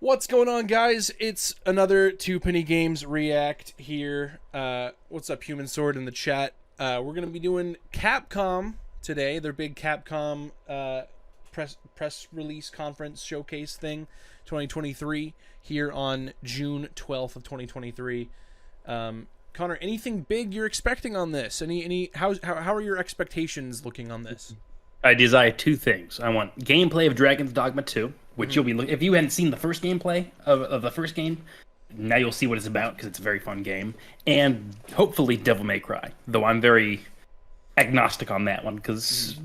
What's going on, guys? It's another Two Penny Games react here. What's up, Human Sword in the chat? We're going to be doing Capcom today, their big Capcom press release conference showcase thing, 2023, here on June 12th of 2023. Connor, anything big you're expecting on this? How are your expectations looking on this? I desire two things. I want gameplay of Dragon's Dogma 2, which you'll be if you hadn't seen the first gameplay of the first game, now you'll see what it's about because it's a very fun game, and hopefully Devil May Cry. Though I'm very agnostic on that one because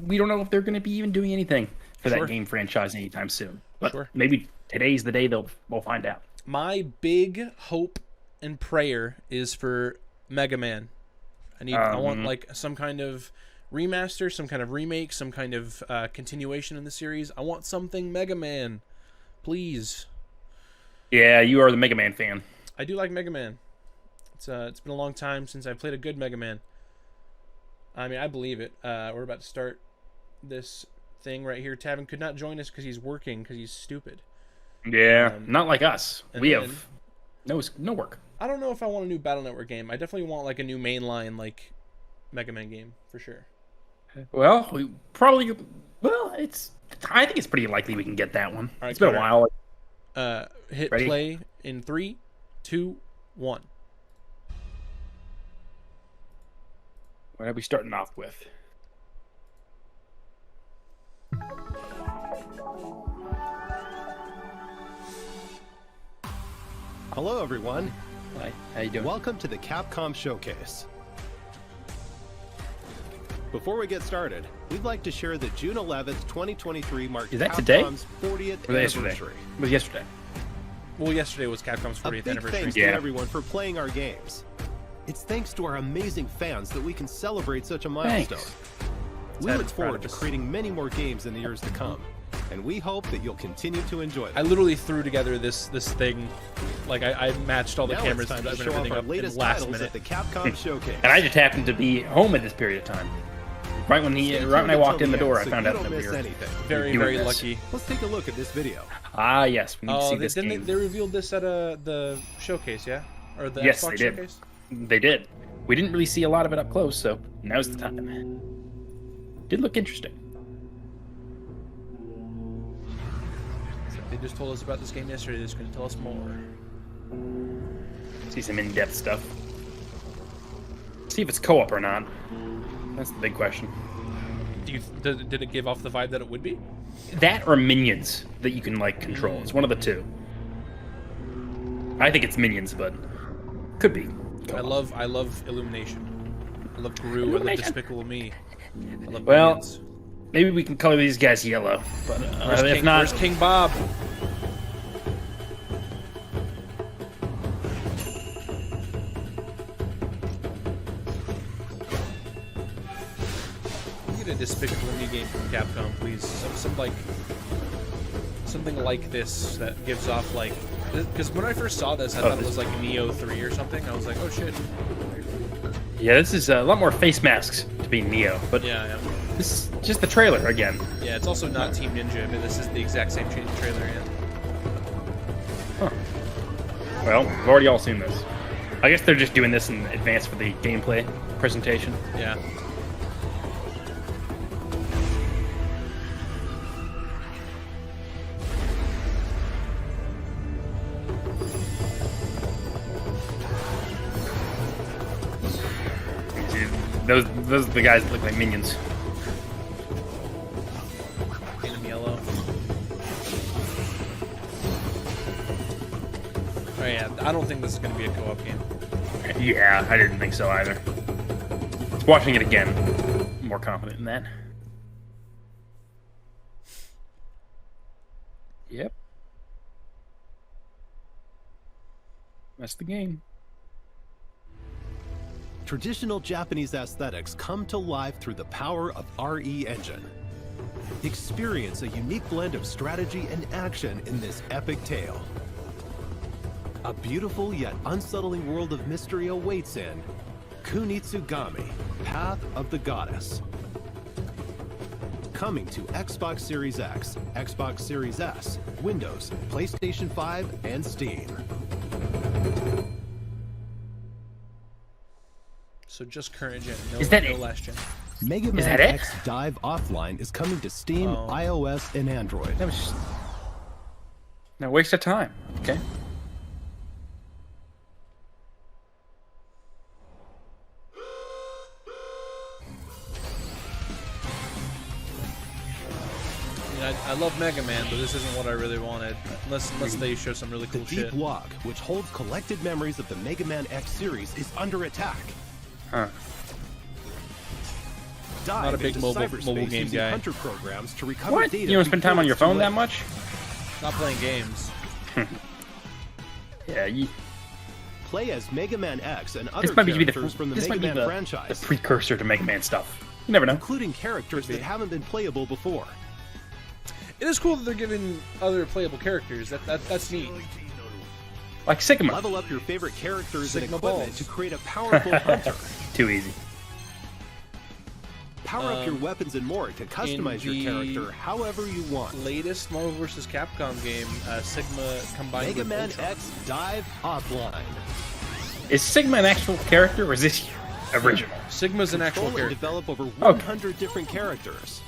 we don't know if they're going to be even doing anything for that game franchise anytime soon. But maybe today's the day we'll find out. My big hope and prayer is for Mega Man. I want like some kind of remaster, some kind of remake, some kind of continuation in the series. I want something Mega Man, please. Yeah, you are the Mega Man fan. I do like Mega Man. It's been a long time since I played a good Mega Man. I mean, I believe it. We're about to start this thing right here. Tavin could not join us because he's working, because he's stupid. Yeah, not like us. We have no work. I don't know if I want a new Battle Network game. I definitely want like a new mainline like Mega Man game for sure. Well, we probably. Well, I think it's pretty likely we can get that one. All right, it's been a while. Hit Ready? Play in 3, 2, 1. What are we starting off with? Hello, everyone. Hi. How you doing? Welcome to the Capcom Showcase. Before we get started, we'd like to share that June 11th, 2023 marked Capcom's 40th anniversary. It was yesterday. Well, yesterday was Capcom's 40th A big anniversary. thanks to everyone for playing our games. It's thanks to our amazing fans that we can celebrate such a milestone. We look forward to creating many more games in the years to come, and we hope that you'll continue to enjoy them. I literally threw together this thing, like I matched all the cameras and everything up in the last minute. At the Capcom Showcase. And I just happened to be home at this period of time. Right when I walked in the door, I found out that we were very lucky. Let's take a look at this video. Ah, yes, we need to see this game. They revealed this at the showcase, yeah? Or the yes, Xbox they did. Showcase? They did. We didn't really see a lot of it up close, so now's the time. Did look interesting. They just told us about this game yesterday. They're just going to tell us more. See some in-depth stuff. See if it's co-op or not. That's the big question. Did it give off the vibe that it would be? That or minions that you can like control. It's one of the two. I think it's minions, but could be. I love Illumination. I love Gru. I love Despicable Me. I love minions. Maybe we can color these guys yellow. But if not, where's King Bob? A Despicable Me game from Capcom, please. Something like this that gives off like, because when I first saw this, I thought it was like Neo 3 or something. I was like, oh shit. Yeah, this is a lot more face masks to be Neo, but yeah. This is just the trailer again. Yeah, it's also not Team Ninja, but this is the exact same trailer. Yeah. Huh. Well, we've already all seen this. I guess they're just doing this in advance for the gameplay presentation. Yeah. Those are the guys that look like minions. Paint them yellow. Oh yeah, I don't think this is going to be a co-op game. Yeah, I didn't think so either. Watching it again, I'm more confident in that. Yep. That's the game. Traditional Japanese aesthetics come to life through the power of RE Engine. Experience a unique blend of strategy and action in this epic tale. A beautiful yet unsettling world of mystery awaits in Kunitsugami, Path of the Goddess. coming to Xbox Series X, Xbox Series S, Windows, PlayStation 5, and Steam. So just current gen, no last gen. Mega Man X Dive Offline is coming to Steam, iOS, and Android. That was just... no waste of time. Okay. I love Mega Man, but this isn't what I really wanted. Unless they show some really cool shit. The Deep Log, which holds collected memories of the Mega Man X series, is under attack. Huh. Not a big mobile game guy. Hunter programs to recover What? data. You don't spend time on your phone that much? Not playing games. Yeah, Play as Mega Man X and other this might be characters from the Mega Man the franchise, precursor to Mega Man stuff. You never know. including characters that haven't been playable before. It is cool that they're giving other playable characters. That's neat. Like Sigma. Level up your favorite characters and Sigma equipment balls. to create a powerful hunter. Too easy. Power up your weapons and more to customize your character however you want. Latest Marvel vs. Capcom game, Sigma combined Mega with Man Ultron. X Dive Offline. Is Sigma an actual character, or is this original? Sigma's an actual Control and character. develop over 100 different characters.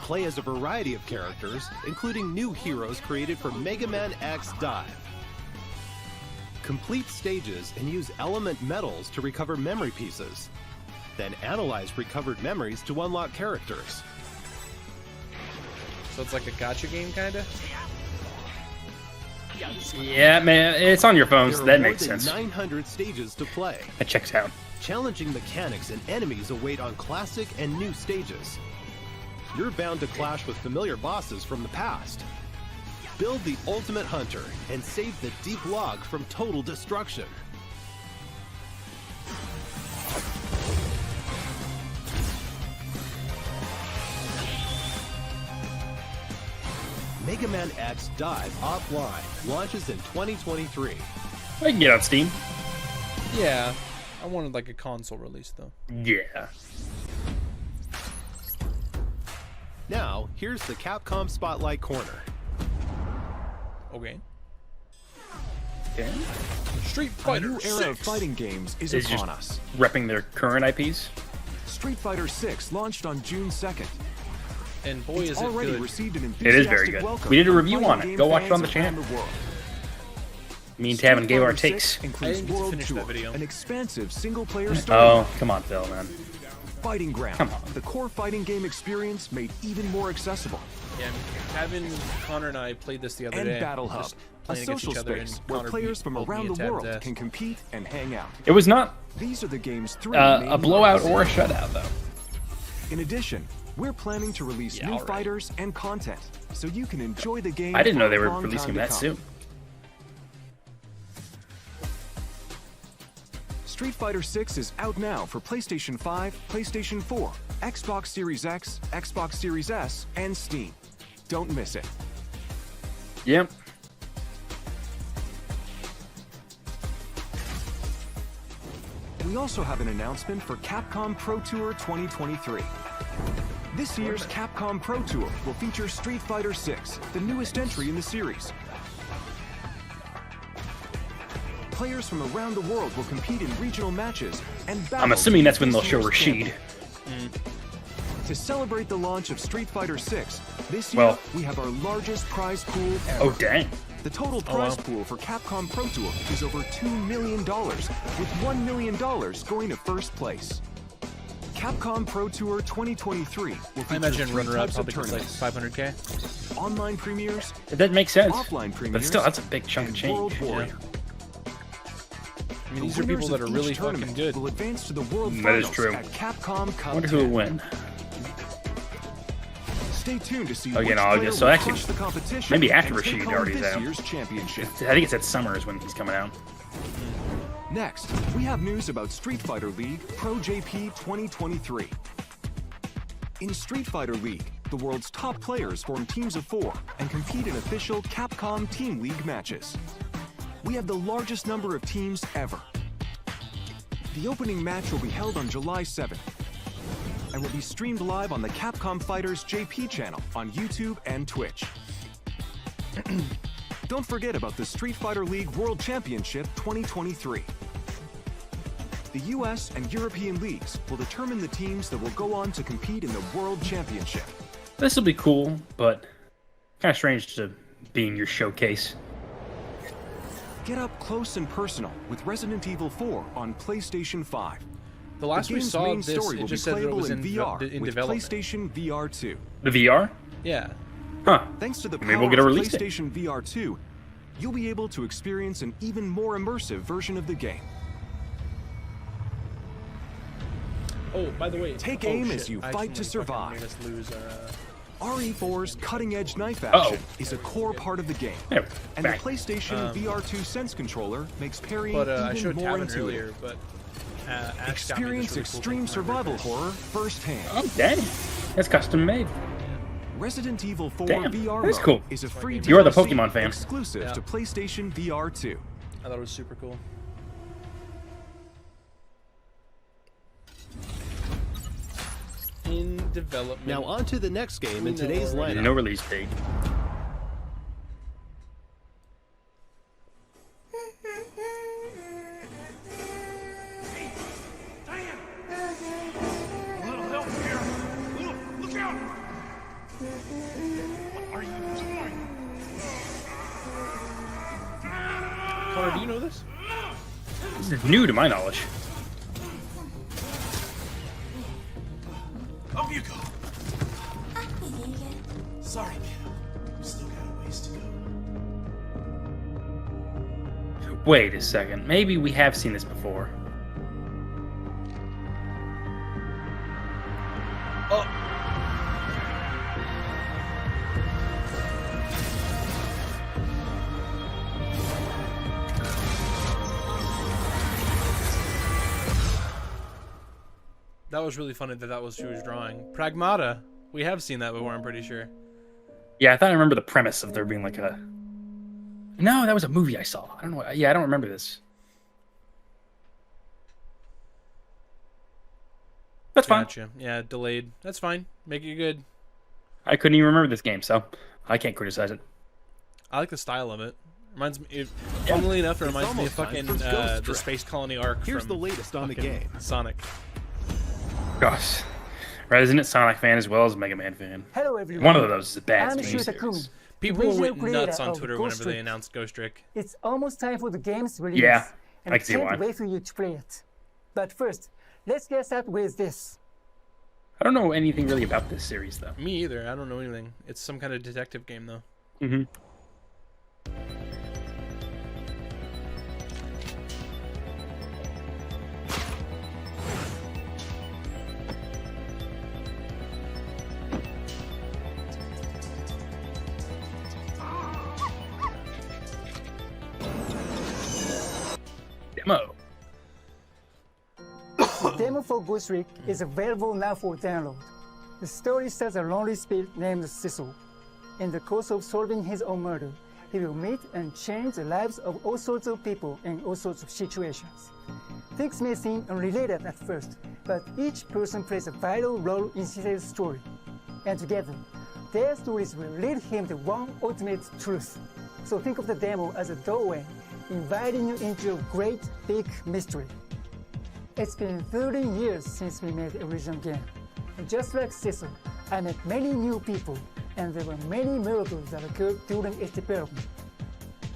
Play as a variety of characters, including new heroes created for Mega Man X Dive. Complete stages and use element medals to recover memory pieces. Then analyze recovered memories to unlock characters. So it's like a gacha game, kinda? Yeah, man, it's on your phones. There are That more makes than sense. 900 stages to play. That checks out. Challenging mechanics and enemies await on classic and new stages. You're bound to clash with familiar bosses from the past. Build the ultimate hunter and save the Deep Log from total destruction. Mega Man X Dive Offline launches in 2023. I can get on Steam. Yeah. I wanted like a console release though. Yeah. Now, here's the Capcom Spotlight Corner. Okay. Okay. Street A Fighter new era of 6. fighting games is It's upon just us. repping their current IPs. Street Fighter 6 launched on June 2nd. And boy is It's it already good. received an It is very enthusiastic good. welcome We did a from review fighting on it. game Go watch it on the fans around channel. the world. Me and Street Tavin gave our Fighter 6 takes. I includes didn't get to World finish Tour, that video. an expansive single-player story, Oh, come on, Phil, man. Fighting Ground, Come on. the core fighting game experience made even more accessible, Yeah, Tavin, Connor, and I played this the other and day. Battle Hub, Just a playing against social each other, space and where Connor players from pulled me around and the Tav's world ass. can compete and hang out. It was not These are the game's three main a blowout modes. or a shutout, though. In addition, we're planning to release Yeah, new alright. fighters and content, so you can enjoy the game. I didn't know for they a were long releasing time to that come. soon. Street Fighter 6 is out now for PlayStation 5, PlayStation 4, Xbox Series X, Xbox Series S, and Steam. Don't miss it. Yep. We also have an announcement for Capcom Pro Tour 2023. This year's Capcom Pro Tour will feature Street Fighter 6, the newest entry in the series. Players from around the world will compete in regional matches and battle I'm assuming to that's be when they'll this show year's Rashid. champion. To celebrate the launch of Street Fighter 6, this year Well- we have our largest prize pool ever. Oh, dang. The total prize wow. pool for Capcom Pro Tour is over $2 million, with $1 million going to first place. Capcom Pro Tour 2023 will feature I imagine three runner-up types of probably gets like tournaments: 500k. online premieres, That makes sense. offline premieres, But still, that's a big chunk of and change. World Warrior. I mean, these The are people winners that of are really each fucking tournament good. will advance to the World That Finals is true. at Capcom Cup I wonder who will 10. win. Stay tuned to see Again, which August, player so will actually, crush the competition maybe after and take Rashid home already is this out. year's championship. I think it's at summer is when he's coming out. Next, we have news about Street Fighter League Pro JP 2023. In Street Fighter League, the world's top players form teams of 4 and compete in official Capcom Team League matches. We have the largest number of teams ever. The opening match will be held on July 7th. and will be streamed live on the Capcom Fighters JP channel on YouTube and Twitch. Don't forget about the Street Fighter League World Championship 2023. The US and European leagues will determine the teams that will go on to compete in the World Championship. This will be cool, but kind of strange to be in your showcase. Get up close and personal with Resident Evil 4 on PlayStation 5. The last we game's saw main of this, story it will just be said that it playable was in VR with development. PlayStation VR 2. The VR? Yeah. Huh. Thanks to the Maybe power we'll get a of release date. PlayStation VR 2, you'll be able to experience an even more immersive version of the game. Oh, by the way, Take oh, aim shit. as you I fight to accidentally fucking survive. made us lose our, RE4's cutting-edge knife Uh-oh. action is a core part of the game, There, and back. the PlayStation VR 2 Sense controller makes parrying But I even showed more Tavin intuitive. earlier, but Ash got me this Experience really cool extreme thing for my survival birthday. horror firsthand. Oh, dang. That's custom made. Resident Evil 4 Damn, VR that's mode cool. is a free You're the DLC Pokemon fan. exclusive Yeah. to PlayStation VR 2. I thought it was super cool. In development. Now on to the next game in today's lineup. No release date. Connor, do you know this? This is new to my knowledge. Up you go. Sorry, kiddo. Still got a ways to go. Wait a second. Maybe we have seen this before. Oh. That was really funny that was she was drawing. Pragmata. We have seen that before, I'm pretty sure. Yeah, I thought I remember the premise of there being like a... No, that was a movie I saw. I don't know. Yeah, I don't remember this. That's fine. Gotcha. Yeah, delayed. That's fine. Make it good. I couldn't even remember this game, so I can't criticize it. I like the style of it. Reminds me, funnily enough, it reminds me of almost time fucking for Ghost the Trick. Space Colony arc. Here's from the latest on the fucking game. Sonic. Gosh. Resident Sonic fan as well as Mega Man fan. Hello everyone. One of those is a bad I'm game Shoemaker. series. People original went nuts creator on of Twitter Ghost whenever they Trick. announced Ghost Trick. It's almost time for the game's release. Yeah, and I can see can't why. wait for you to play it. But first, let's get started with this. I don't know anything really about this series, though. Me either. I don't know anything. It's some kind of detective game, though. Mm-hmm. Demo. The demo for Ghost Trick is available now for download. The story stars a lonely spirit named Cecil. In the course of solving his own murder, he will meet and change the lives of all sorts of people in all sorts of situations. Things may seem unrelated at first, but each person plays a vital role in Cecil's story. And together, their stories will lead him to one ultimate truth. So think of the demo as a doorway, inviting you into a great big mystery. It's been 30 years since we made the original game. And just like Cecil, I met many new people, and there were many miracles that occurred during its development.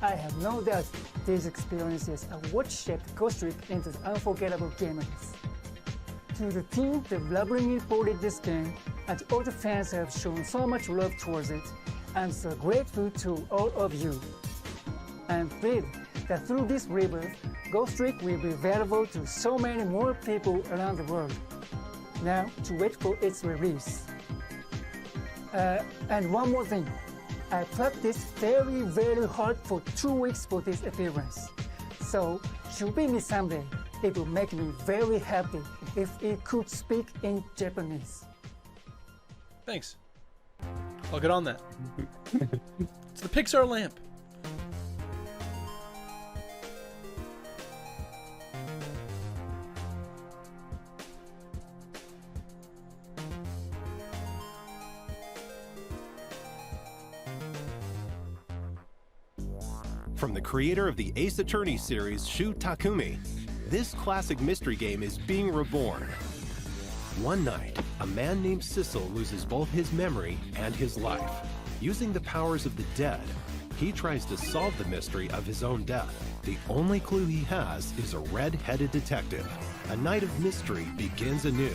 I have no doubt these experiences are what shaped Ghost Trick into the unforgettable game it is. To the team that lovingly ported this game, and all the fans who have shown so much love towards it, I'm so grateful to all of you. I'm thrilled that through this rebirth, Ghost Trick will be available to so many more people around the world. Now, to wait for its release. And one more thing. I practiced very, very hard for 2 weeks for this appearance. So, should be me someday. It will make me very happy if it could speak in Japanese. Thanks. I'll get on that. It's the Pixar lamp. From the creator of the Ace Attorney series, Shu Takumi, this classic mystery game is being reborn. One night, a man named Sissel loses both his memory and his life. Using the powers of the dead, he tries to solve the mystery of his own death. The only clue he has is a red-headed detective. A night of mystery begins anew.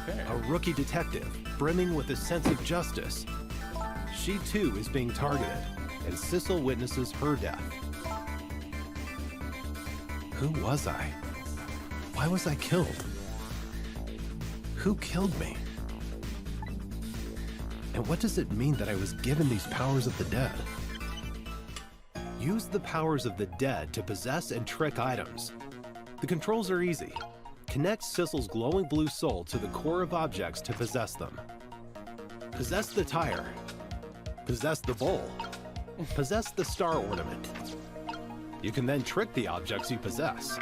A rookie detective, brimming with a sense of justice. She too is being targeted, and Sissel witnesses her death. Who was I? Why was I killed? Who killed me? And what does it mean that I was given these powers of the dead? Use the powers of the dead to possess and trick items. The controls are easy. Connect Sissel's glowing blue soul to the core of objects to possess them. Possess the tire. Possess the bowl. Possess the star ornament. You can then trick the objects you possess.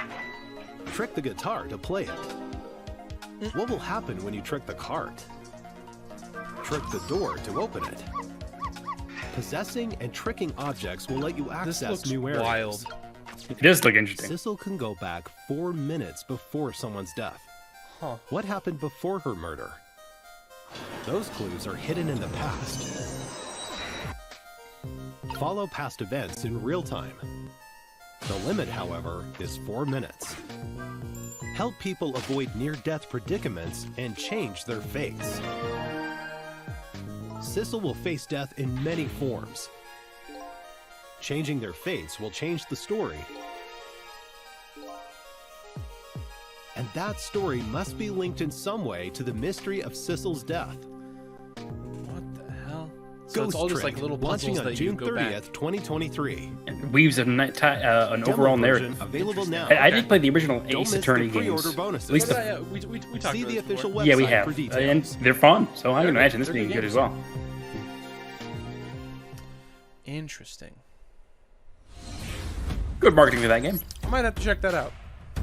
Trick the guitar to play it. What will happen when you trick the cart? Trick the door to open it. Possessing and tricking objects will let you access new areas. Wild. It does look interesting. Sissel can go back 4 minutes before someone's death. Huh. What happened before her murder? Those clues are hidden in the past. Follow past events in real time. The limit, however, is 4 minutes. Help people avoid near-death predicaments and change their fates. Sissel will face death in many forms. Changing their fates will change the story. And that story must be linked in some way to the mystery of Sissel's death. What the hell? So Ghost it's all just Trick, like little launching puzzles on that you June go back. 30th, 2023. It weaves an Demo overall version narrative. available now. I did play the original Don't Ace miss Attorney the games. pre-order bonuses. At least Yeah, the, yeah, we talked See about the this official before. website yeah, we for have, and details. they're fun. So I can They're imagine good. this They're being good good games. as well. Good marketing for that game. I might have to check that out.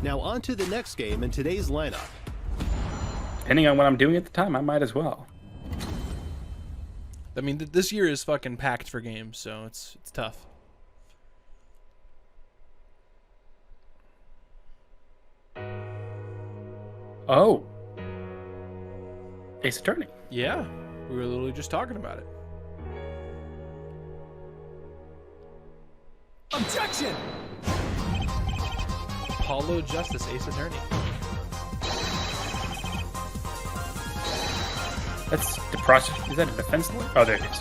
Now on to the next game in today's lineup. Depending on what I'm doing at the time, I might as well. I mean, this year is fucking packed for games, so it's tough. Oh. Ace Attorney. Yeah, we were literally just talking about it. Objection! Apollo Justice Ace Attorney. That's the process. Is that a defense lawyer? Oh, there it is.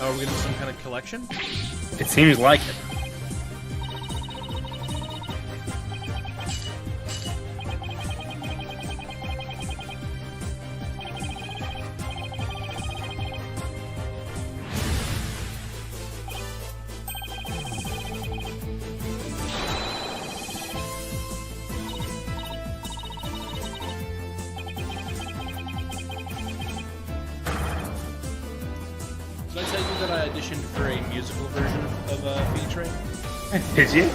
Oh, we're getting some kind of collection? It seems like it. Did I tell you that I auditioned for a musical version of Beat Train? Did you?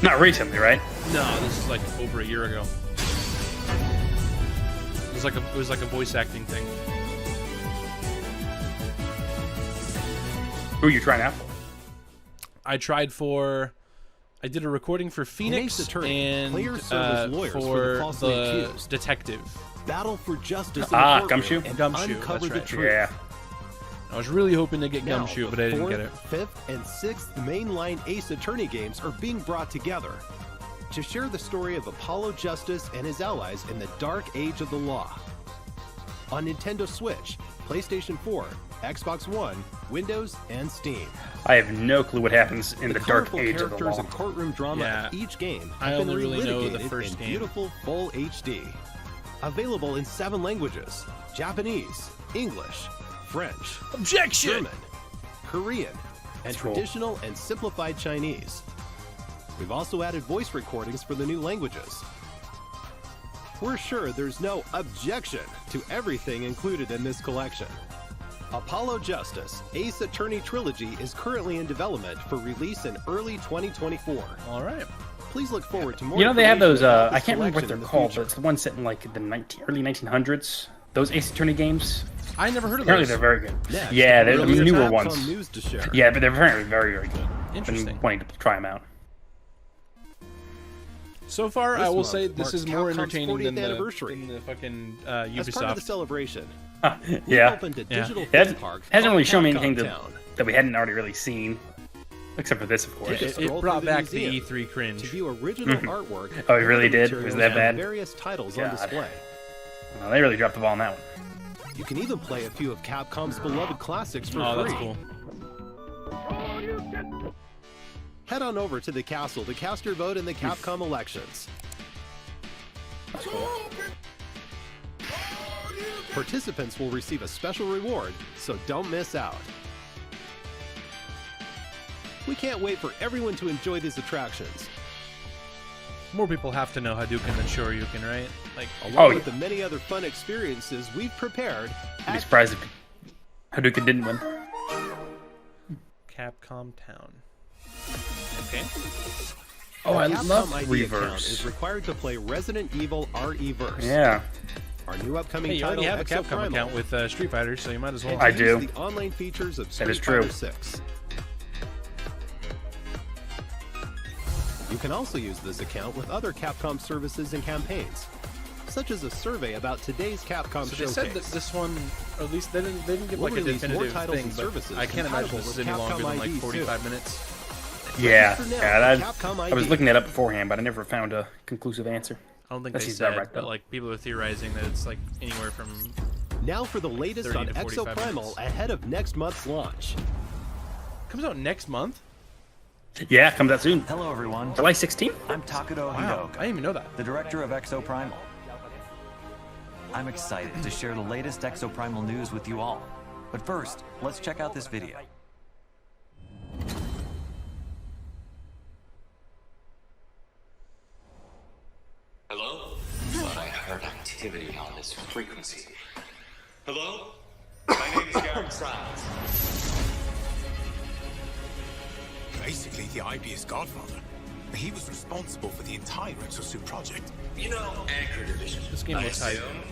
Not recently, right? No, this is like over a year ago. It was like a voice acting thing. Who are you trying out for? I did a recording for Phoenix Ace Attorney, and players serve as lawyers for the for falsely the accused. detective. Battle for justice in Ah, the courtroom Gumshoe? and Gumshoe, uncover that's the right. truth. Yeah. I was really hoping to get Now, Gumshoe, the but I didn't fourth, get it. Fifth, and sixth mainline Ace Attorney games are being brought together to share the story of Apollo Justice and his allies in the dark age of the law. On Nintendo Switch, PlayStation 4, Xbox One, Windows, and Steam. I have no clue what happens in the dark colorful age of the characters law. and courtroom drama Yeah, of each game I have been only really know the relitigated first in game. beautiful full HD. Available in 7 languages: Japanese, English, French, Objection! German, Korean, and That's cool. traditional and simplified Chinese. We've also added voice recordings for the new languages. We're sure there's no objection to everything included in this collection. Apollo Justice Ace Attorney Trilogy is currently in development for release in early 2024. All right. Please look forward to more. You know, they have those, information about I this can't remember what collection they're in the called, future. but it's the one set in like the early 1900s. Those Ace Attorney games. I never heard of Apparently those. they're very good. Next, Yeah, they're brilliant newer Capcom ones. News to share. Yeah, but they're very, very, very good. Interesting. Been wanting to try them out. So far, This I will month say this marks is more Capcom's entertaining 40th than anniversary. the fucking As part of the Ubisoft. celebration, we Yeah. opened a Yeah. digital It theme hasn't, park. hasn't called really shown me Capcom anything Town. that we hadn't already really seen. Except for this, of course. Take a It stroll brought through back the museum E3 cringe. to view original artwork. Oh, it and really other did? materials Was that and bad? Various titles on God. display. Well, they really dropped the ball on that one. You can even play a few of Capcom's beloved classics for Oh, free. that's cool. Head on over to the castle to cast your vote in the Capcom elections. Participants will receive a special reward, so don't miss out. We can't wait for everyone to enjoy these attractions, More people have to know Hadouken than Shoryuken, right? Like, along Oh, with the many other fun experiences we've prepared. I'd be surprised if Hadouken didn't win. Capcom Town. Okay. Oh, I Capcom love ID account Reverse. is required to play Resident Evil RE-verse. Yeah, Our new upcoming Hey, you title, already have a Exo Capcom Primal, account with Street Fighter, so you might as well. and I use do. the online features of That is Street true. Fighter 6. You can also use this account with other Capcom services and campaigns, such as a survey about today's Capcom So they showcase. said that this one, or at least they didn't give We'll like a release more definitive titles thing, and but services I can't imagine this is any compatible with longer than Capcom like ID 45 too. minutes. yeah, For now, yeah. Capcom I was ID. looking that up beforehand, but I never found a conclusive answer. I don't think That they seems said, about right, but though. like people are theorizing that it's like anywhere from. Now for the latest 30 on to Exo 45 Primal minutes. ahead of next month's launch. Comes out next month. Yeah, it comes out soon. Hello, everyone. July 16th? I'm Takedo Wow, I Hidoka, didn't even know that. the director of Exo Primal. I'm excited to share the latest Exo Primal news with you all. But first, let's check out this video. Hello? Thought I heard activity on this frequency. Hello? My name is Garrett Silence. Basically, the IB's godfather. He was responsible for the entire Exosuit project. You know, Anchor Division. This game I looks hype. assume.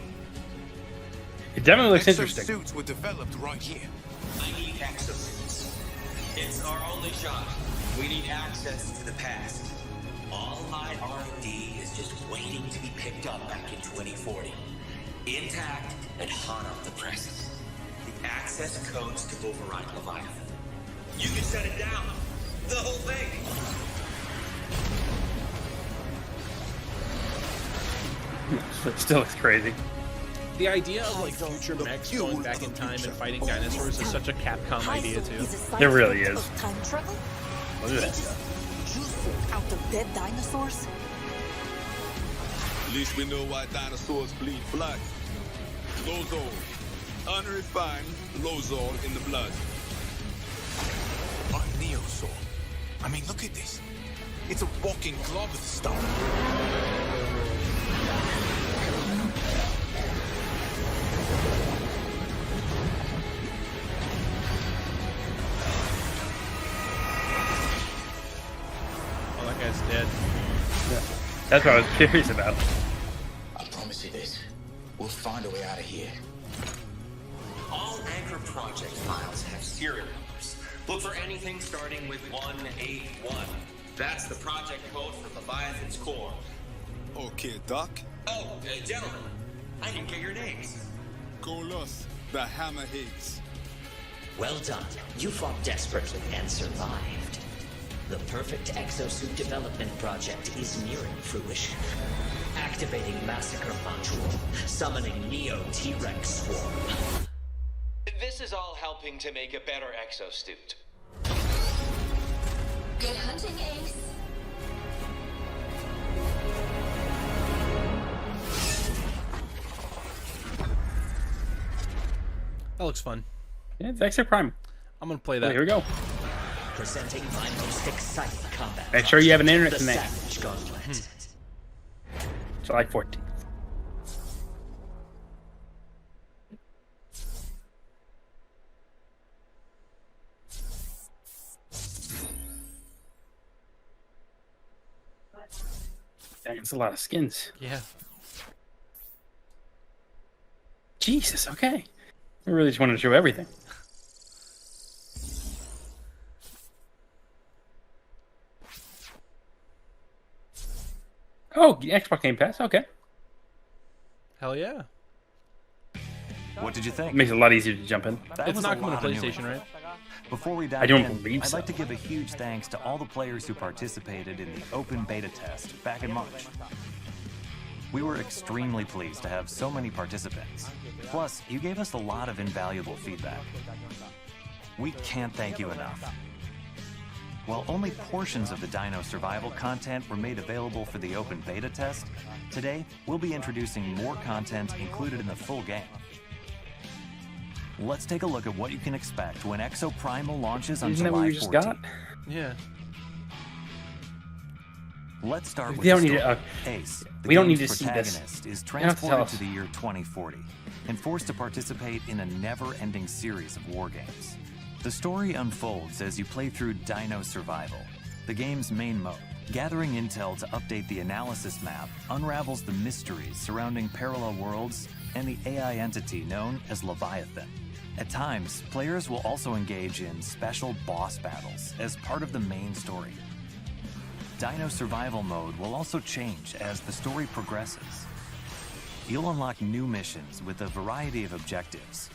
It definitely looks interesting. Exosuits were developed right here. I need exosuits. It's our only shot. We need access to the past. All my R&D is just waiting to be picked up back in 2040. Intact and hot off the presses. The access codes to override Leviathan. You can shut it down. The whole thing. It still looks crazy. The idea of like future mechs going back in time and fighting dinosaurs is such a Capcom idea too. It really is. Time travel? Look at that Just stuff. juice out of dead dinosaurs? At least we know why dinosaurs bleed blood. Lozol. Unrefined Lozol in the blood. A Neosaur. I mean, look at this. It's a walking glob of stuff. Oh, that guy's dead. That's what I was curious about. I promise you this. We'll find a way out of here. All Anchor project files have serial numbers. Look for anything starting with 181. That's the project code for Leviathan's core. Okay, Doc. Oh, gentlemen, I didn't get your names. Golos, the Hammerheads. Well done. You fought desperately and survived. The perfect exosuit development project is nearing fruition. Activating Massacre Module. Summoning Neo T-Rex Swarm. This is all helping to make a better exosuit. Good hunting, Ace. That looks fun. Yeah, it's Exo Prime. I'm gonna play Oh, that. here we go. Presenting my most exciting combat. Make sure you have an internet the connection. Savage Gauntlet. July 14th. Dang, it's a lot of skins. Yeah. Jesus, okay. I really just wanted to show everything. Oh, Xbox Game Pass, okay. Hell yeah. What did you think? Makes it a lot easier to jump in. That It's was not a coming lot to of new PlayStation, info. right? Before we dive I don't in, believe I'd so. like to give a huge thanks to all the players who participated in the open beta test back in March. We were extremely pleased to have so many participants. Plus, you gave us a lot of invaluable feedback. We can't thank you enough. While only portions of the Dino Survival content were made available for the open beta test, today we'll be introducing more content included in the full game. Let's take a look at what you can expect when Exoprimal launches on Isn't that what July we just 14th. got? Yeah. Let's start with We don't the need story. to, Ace, the we don't game's need to see this. protagonist, is You don't have to tell transported us. to the year 2040 and forced to participate in a never-ending series of war games. The story unfolds as you play through Dino Survival, the game's main mode. Gathering intel to update the analysis map unravels the mysteries surrounding parallel worlds and the AI entity known as Leviathan. At times, players will also engage in special boss battles as part of the main story. Dino Survival mode will also change as the story progresses. You'll unlock new missions with a variety of objectives,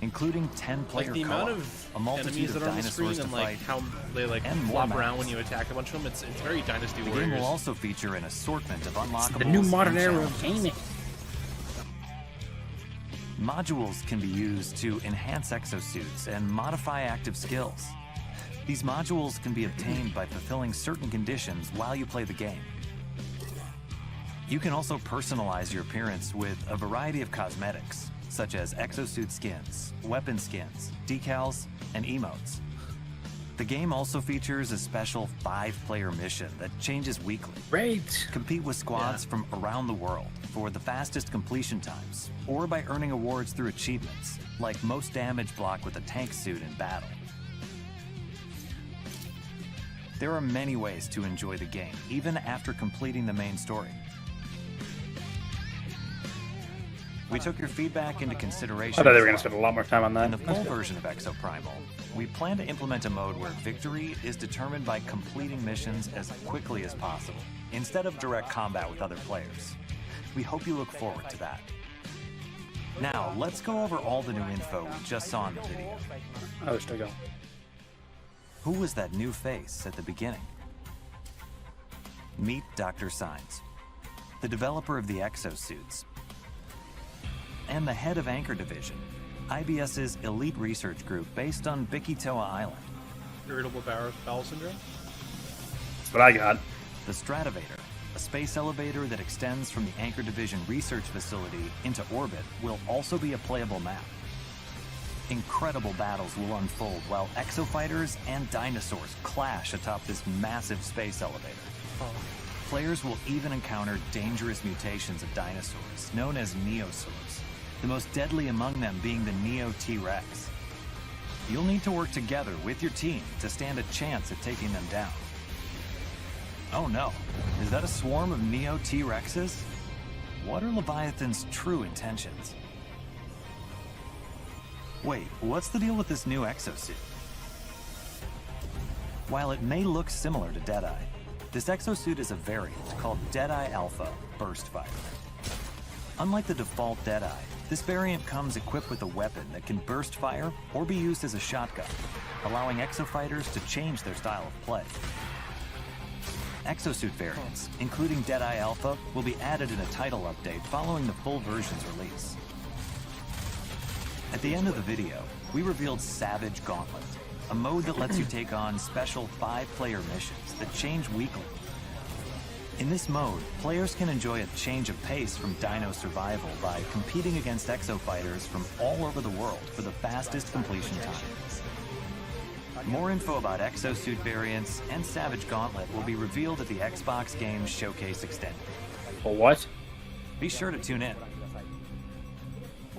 including 10-player Like the co-op, amount of a multitude enemies of that are on the dinosaurs screen to and like fight, how they like and more flop around when maps. you attack a bunch of them. It's very Dynasty The Warriors. game will also feature an assortment of unlockables. The new modern and era of challenges. gaming. Modules can be used to enhance exosuits and modify active skills. These modules can be obtained by fulfilling certain conditions while you play the game. You can also personalize your appearance with a variety of cosmetics, such as exosuit skins, weapon skins, decals, and emotes. The game also features a special 5-player mission that changes weekly. Great. Compete with squads from around the world for the fastest completion times, or by earning awards through achievements, like most damage block with a tank suit in battle. There are many ways to enjoy the game, even after completing the main story. We took your feedback into consideration. I thought they as were going well. to spend a lot more time on that. In the full version of Exoprimal, we plan to implement a mode where victory is determined by completing missions as quickly as possible, instead of direct combat with other players. We hope you look forward to that. Now, let's go over all the new info we just saw in the video. Oh, they're still going. Who was that new face at the beginning? Meet Dr. Signs, the developer of the exosuits, and the head of Anchor Division, IBS's elite research group based on Bikitoa Island. Irritable bowel syndrome. That's what I got. The Stratovator, a space elevator that extends from the Anchor Division research facility into orbit, will also be a playable map. Incredible battles will unfold while exofighters and dinosaurs clash atop this massive space elevator. Players will even encounter dangerous mutations of dinosaurs, known as neosaurs, the most deadly among them being the Neo T-Rex. You'll need to work together with your team to stand a chance at taking them down. Oh no, is that a swarm of Neo T-Rexes? What are Leviathan's true intentions? Wait, what's the deal with this new exosuit? While it may look similar to Deadeye, this exosuit is a variant called Deadeye Alpha Burst Fighter. Unlike the default Deadeye, this variant comes equipped with a weapon that can burst fire or be used as a shotgun, allowing exofighters to change their style of play. Exosuit variants, including Deadeye Alpha, will be added in a title update following the full version's release. At the end of the video, we revealed Savage Gauntlet, a mode that lets you take on special 5-player missions that change weekly. In this mode, players can enjoy a change of pace from Dino Survival by competing against exofighters from all over the world for the fastest completion time. More info about exosuit variants and Savage Gauntlet will be revealed at the Xbox Games Showcase Extended. For what? Be sure to tune in.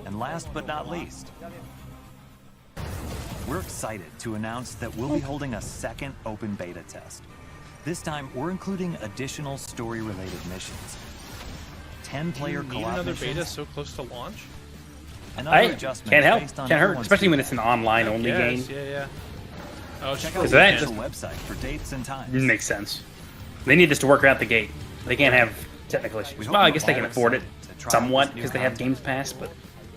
And last but not least, we're excited to announce that we'll be holding a second open beta test. This time, we're including additional story-related missions. 10-player Need co-op another missions. beta so close to launch? Another I adjustment can't help. based on Can't hurt, everyone's especially when it's an feedback. online-only game. Yes, yeah. Oh, it's Check for out Is the that official just- website for dates and times. Makes sense. They need this to work out the gate. They can't have technical issues. hope Well, I you're guess they all can afford it excited to try somewhat this new because they have content. Games Pass, but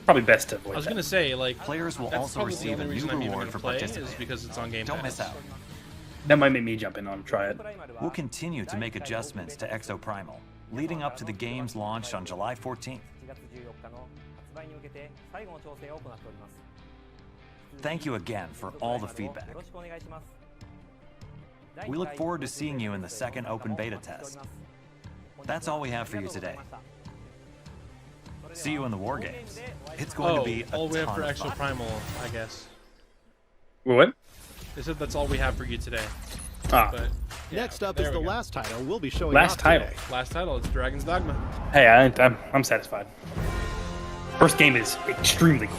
probably best to avoid I was that. gonna say, like, Players will that's also probably the receive only a new reason I'm even reward gonna for play is participating. because it's on Game Don't Pass. miss out. That might make me jump in on try it. We'll continue to make adjustments to Exo Primal, leading up to the game's launch on July 14th. Thank you again for all the feedback. We look forward to seeing you in the second open beta test. That's all we have for you today. See you in the War Games. It's going to be a all we have ton for of Exo fun. Primal, I guess. What? They said that's all we have for you today. Ah. But yeah, Next up there is the we go. last title we'll be showing Last off title. today. Last title. It's Dragon's Dogma. Hey, I'm satisfied. First game is extremely cool.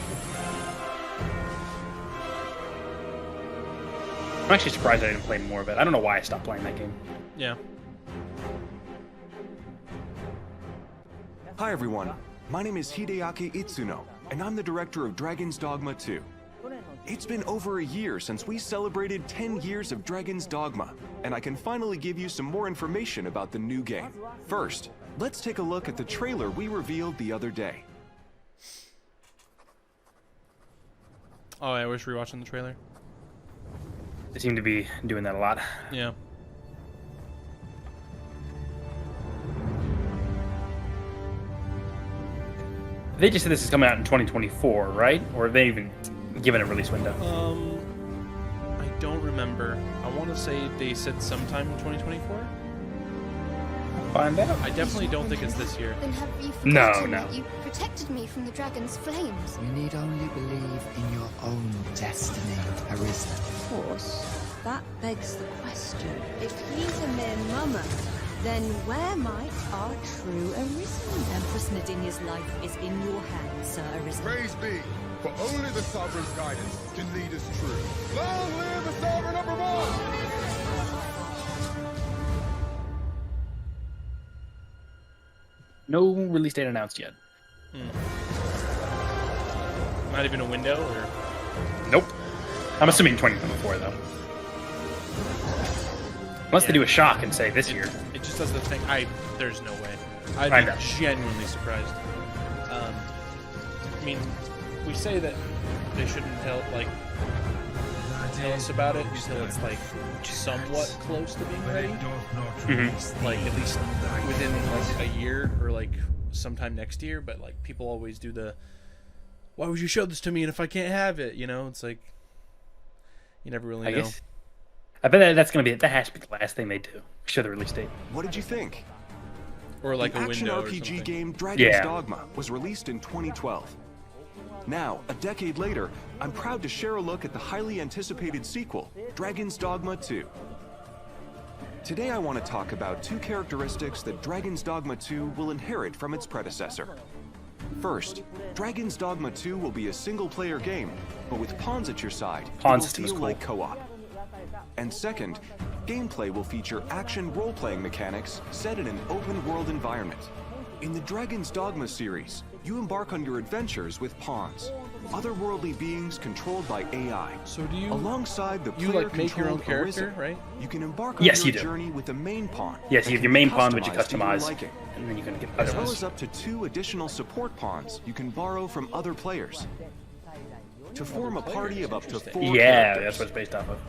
I'm actually surprised I didn't play more of it. I don't know why I stopped playing that game. Yeah. Hi everyone, my name is Hideaki Itsuno, and I'm the director of Dragon's Dogma 2. It's been over a year since we celebrated 10 years of Dragon's Dogma, and I can finally give you some more information about the new game. First, let's take a look at the trailer we revealed the other day. Oh, I was rewatching the trailer. They seem to be doing that a lot. Yeah. They just said this is coming out in 2024, right? Or have they even given a release window? I don't remember. I want to say they said sometime in 2024. Find out. I definitely don't think it's this year. Then have you No, forgotten no. that you protected me from the dragon's flames? You need only believe in your own destiny, Arisen. Of course, that begs the question. If he's a mere mummer, then where might our true Arisen? Empress Nadinia's life is in your hands, Sir Arisen. Praise be, for only the Sovereign's guidance can lead us true. Long live the Sovereign number one! No release date announced yet. Not even a window, or Nope. I'm assuming 2024 though. Unless they do a shock and say this year. it just does the thing. There's no way. I I'd know. be genuinely surprised. I mean, we say that they shouldn't tell us about it until it's like somewhat close to being ready. Like at least within like a year or like sometime next year. But like people always do the, why would you show this to me and if I can't have it? You know, it's like you never really I know. guess. I bet that's gonna be that has to be the last thing they do. Show the release date. What did you think? Or like the a action window or RPG something. game Dragon's Yeah. Dogma was released in 2012. Now, a decade later, I'm proud to share a look at the highly anticipated sequel, Dragon's Dogma 2. Today I want to talk about two characteristics that Dragon's Dogma 2 will inherit from its predecessor. First, Dragon's Dogma 2 will be a single-player game, but with pawns at your side, Pawn it will system is feel cool. like co-op. And second, gameplay will feature action role-playing mechanics set in an open-world environment. In the Dragon's Dogma series, you embark on your adventures with pawns, otherworldly beings controlled by AI. So do you, alongside the you like make your own player-controlled character, Arisen, right? you can embark on Yes, your you do. journey with a main pawn. Yes, that you have can your be main pawn, which you customized to your customize, liking. and then you can get As other well ones. as up to 2 additional support pawns you can borrow from other players. To form a party of up to 4 Yeah, characters. that's what it's based off of.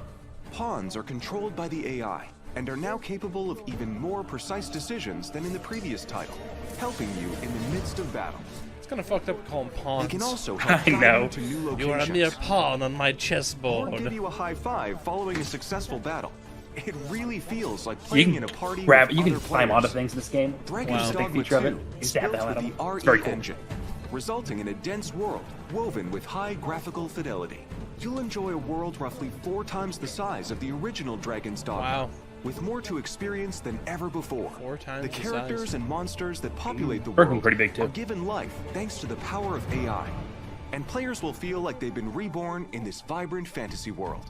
Pawns are controlled by the AI and are now capable of even more precise decisions than in the previous title, helping you in the midst of battle. It's kind of fucked up to call them pawns. They can also help I guide know. you to new locations. You are a mere pawn on my Or chessboard. give you a high five following a successful battle. It really feels like You playing in can a party grab. with You can other climb onto players. things in this game. Dragon's It's a big Dogma feature of 2 it. You is stab built the hell out with of the them. RE It's very cool. engine, resulting in a dense world woven with high graphical fidelity. You'll enjoy a world roughly 4 times the size of the original Dragon's Dogma. Wow. With more to experience than ever before. 4 times The the characters size. and monsters that populate the Working world pretty big, too. are given life thanks to the power of AI. And players will feel like they've been reborn in this vibrant fantasy world.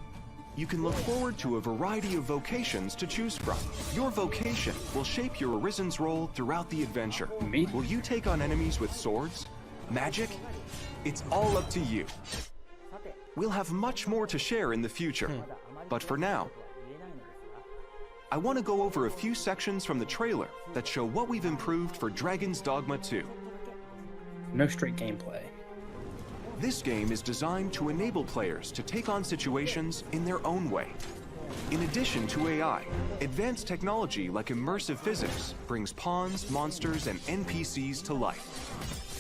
You can look forward to a variety of vocations to choose from. Your vocation will shape your Arisen's role throughout the adventure. Me? Will you take on enemies with swords? Magic? It's all up to you. We'll have much more to share in the future, but for now, I want to go over a few sections from the trailer that show what we've improved for Dragon's Dogma 2. No straight gameplay. This game is designed to enable players to take on situations in their own way. In addition to AI, advanced technology like immersive physics brings pawns, monsters, and NPCs to life.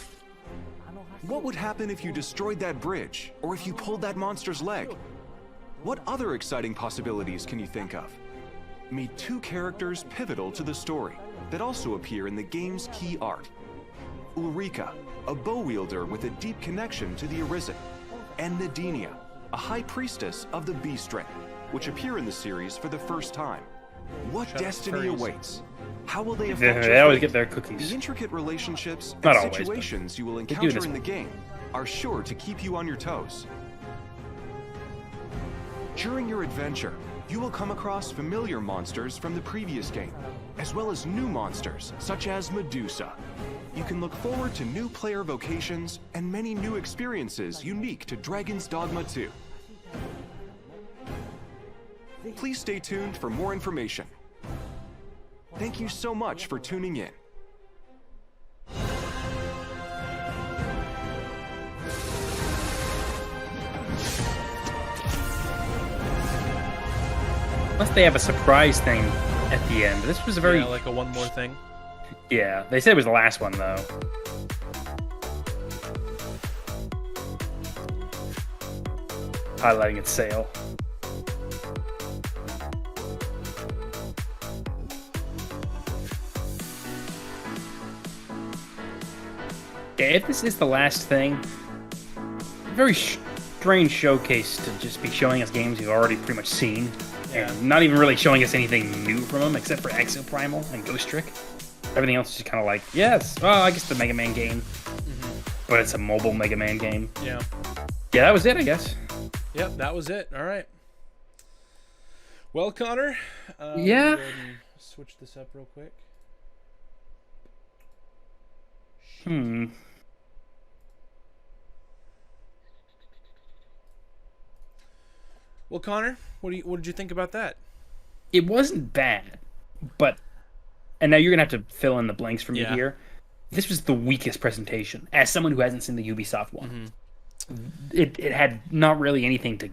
What would happen if you destroyed that bridge, or if you pulled that monster's leg? What other exciting possibilities can you think of? Meet two characters pivotal to the story that also appear in the game's key art. Ulrika, a bow wielder with a deep connection to the Arisen, and Nadinia, a high priestess of the Beast Ring, which appear in the series for the first time. What destiny awaits? How will they affect They always your get their cookies. The intricate relationships Not and always, situations you will they do encounter this in the one. game are sure to keep you on your toes. During your adventure, you will come across familiar monsters from the previous game, as well as new monsters, such as Medusa. You can look forward to new player vocations and many new experiences unique to Dragon's Dogma 2. Please stay tuned for more information. Thank you so much for tuning in. Unless they have a surprise thing at the end. This was a very... Yeah, like a one more thing. Yeah, they said it was the last one, though. Highlighting its sail. Yeah, if this is the last thing, very strange showcase to just be showing us games we've already pretty much seen. And not even really showing us anything new from them, except for Exoprimal and Ghost Trick. Everything else is just kind of like, yes, well, I guess the Mega Man game. But it's a mobile Mega Man game. Yeah. Yeah, that was it, I guess. Yep, that was it. All right. Well, Connor. Yeah. Go ahead and switch this up real quick. Well, Connor, what did you think about that? It wasn't bad, but, and now you're gonna have to fill in the blanks for me here. This was the weakest presentation. As someone who hasn't seen the Ubisoft one, it had not really anything to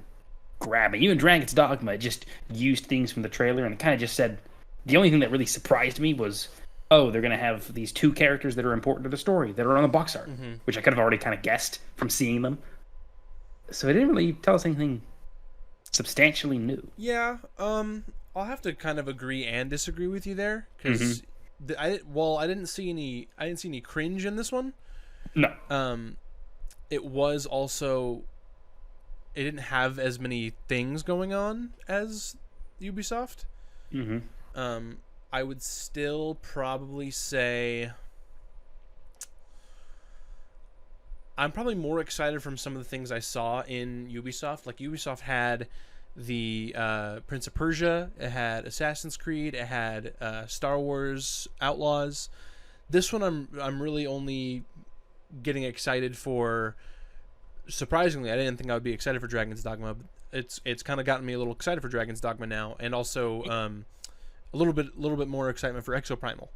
grab me. Even Dragon's Dogma just used things from the trailer and kind of just said, the only thing that really surprised me was, oh, they're gonna have these two characters that are important to the story that are on the box art, which I could have already kind of guessed from seeing them. So it didn't really tell us anything substantially new. Yeah, I'll have to kind of agree and disagree with you there because I didn't see any cringe in this one. No. It was also, it didn't have as many things going on as Ubisoft. I would still probably say I'm probably more excited from some of the things I saw in Ubisoft. Like Ubisoft had the Prince of Persia, it had Assassin's Creed, it had Star Wars Outlaws. This one I'm really only getting excited for. Surprisingly, I didn't think I would be excited for Dragon's Dogma. It's kind of gotten me a little excited for Dragon's Dogma now, and also a little bit more excitement for Exoprimal.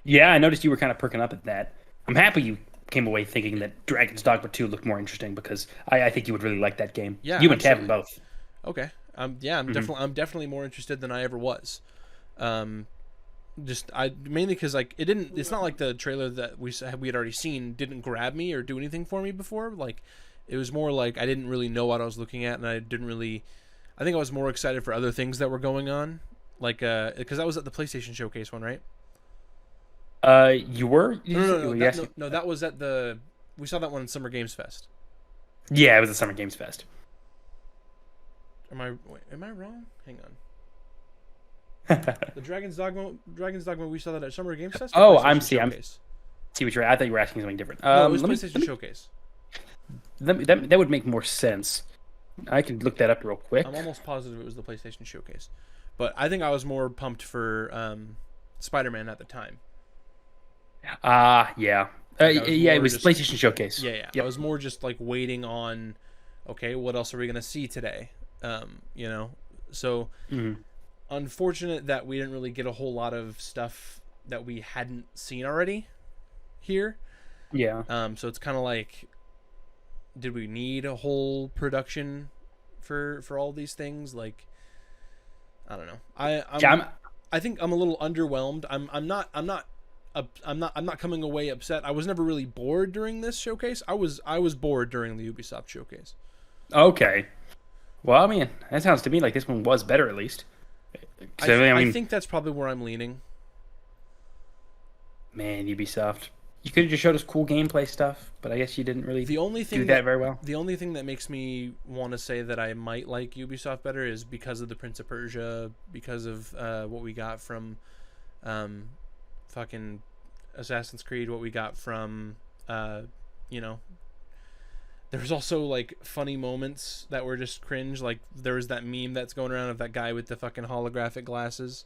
Yeah, I noticed you were kind of perking up at that. I'm happy you came away thinking that Dragon's Dogma 2 looked more interesting because I think you would really like that game. Yeah, you and Tavin both. Okay. I'm definitely more interested than I ever was. Mainly because like it's not like the trailer that we had already seen didn't grab me or do anything for me before. Like it was more like I didn't really know what I was looking at, and I think I was more excited for other things that were going on. Like because that was at the PlayStation Showcase one, right? You were? No, that was at we saw that one in Summer Games Fest. Yeah, it was at Summer Games Fest. Am I wrong? Hang on. The Dragon's Dogma, we saw that at Summer Games Fest? Oh, I'm see what you're. I thought you were asking something different. No, it was PlayStation Showcase. That would make more sense. I can look that up real quick. I'm almost positive it was the PlayStation Showcase, but I think I was more pumped for Spider-Man at the time. Yeah. It was PlayStation Showcase. Yeah, yeah. Yep. I was more just like waiting on, okay, what else are we gonna see today? You know, so unfortunate that we didn't really get a whole lot of stuff that we hadn't seen already here. Yeah. So it's kind of like, did we need a whole production for all these things? Like, I don't know. I think I'm a little underwhelmed. I'm not coming away upset. I was never really bored during this showcase. I was bored during the Ubisoft showcase. Okay. Well, I mean, that sounds to me like this one was better at least. I think that's probably where I'm leaning. Man, Ubisoft. You could have just showed us cool gameplay stuff, but I guess you didn't really do that very well. The only thing that makes me want to say that I might like Ubisoft better is because of the Prince of Persia, because of what we got from fucking Assassin's Creed, what we got from you know, there's also like funny moments that were just cringe. Like there was that meme that's going around of that guy with the fucking holographic glasses.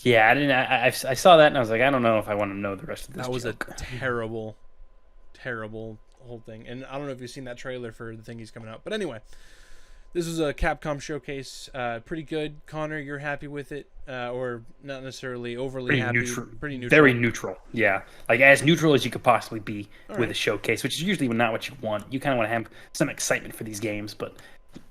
Yeah, I saw that and I was like, I don't know if I want to know the rest of this. That was joke. a terrible whole thing. And I don't know if you've seen that trailer for the thing he's coming out. But anyway, this was a Capcom showcase. Pretty good. Connor, you're happy with it? Or not necessarily overly happy? Pretty neutral. Very neutral, yeah. Like as neutral as you could possibly be with a showcase, which is usually not what you want. You kind of want to have some excitement for these games. But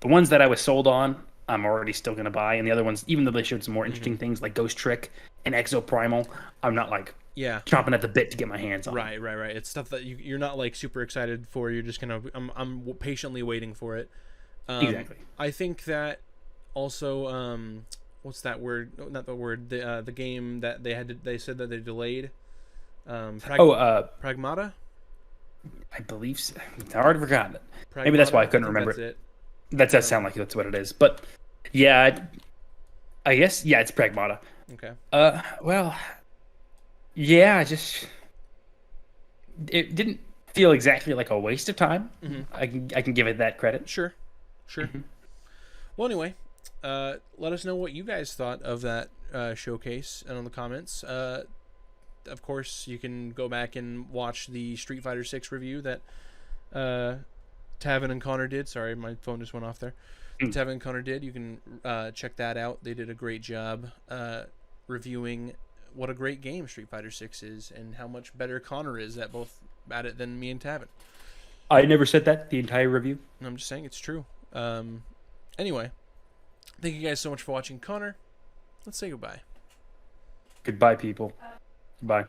the ones that I was sold on, I'm already still going to buy. And the other ones, even though they showed some more interesting things like Ghost Trick and Exo Primal, I'm not like chomping at the bit to get my hands on. Right. It's stuff that you're not like super excited for. You're just going to, I'm patiently waiting for it. Exactly. I think that also, what's that word? Not the word. The game that they said that they delayed. Pragmata. I believe so. I already forgot it. Maybe that's why I couldn't remember it. That does sound like that's what it is. But yeah, I guess it's Pragmata. Okay. Well, yeah, it didn't feel exactly like a waste of time. I can give it that credit. Sure. Well, anyway, let us know what you guys thought of that showcase and in the comments. Of course, you can go back and watch the Street Fighter 6 review that Tavin and Connor did. Sorry, my phone just went off there. Tavin and Connor did. You can check that out. They did a great job reviewing what a great game Street Fighter 6 is and how much better Connor is at it than me and Tavin. I never said that the entire review. I'm just saying it's true. Anyway, thank you guys so much for watching. Connor, let's say goodbye. Goodbye, people. Goodbye.